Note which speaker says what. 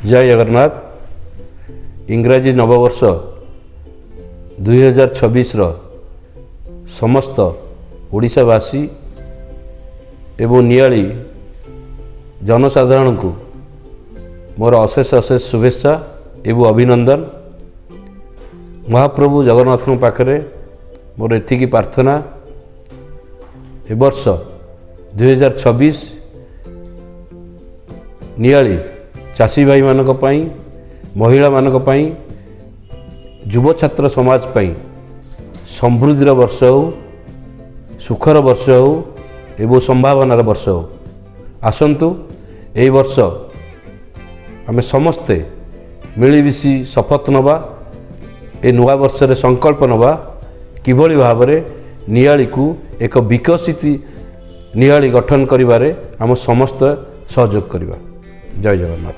Speaker 1: जय जगन्नाथ। इंग्राजी नववर्ष 2026 समस्त ओडिशावासी एवं नियाली जनसाधारण को मोर अशेष अशेष शुभेच्छा एवं अभिनंदन। महाप्रभु जगन्नाथ पाखरे मोर एतिकी प्रार्थना ए वर्ष 2026 नियाली चाषी भाई मानक पई, महिला मानक पई, युव छात्र समाज पई समृद्धिर वर्ष हो, सुखर वर्ष हो एवं संभावनार वर्ष हो। आसंतु एई वर्ष आमे समस्ते मिलिमिशि शपथ नवा, ए नुआ वर्ष रे संकल्प नवा किभली भावरे नियाली को एक विकसित नियाली गठन करिबारे आम समस्त सहयोग करिबा। जय जगन्नाथ।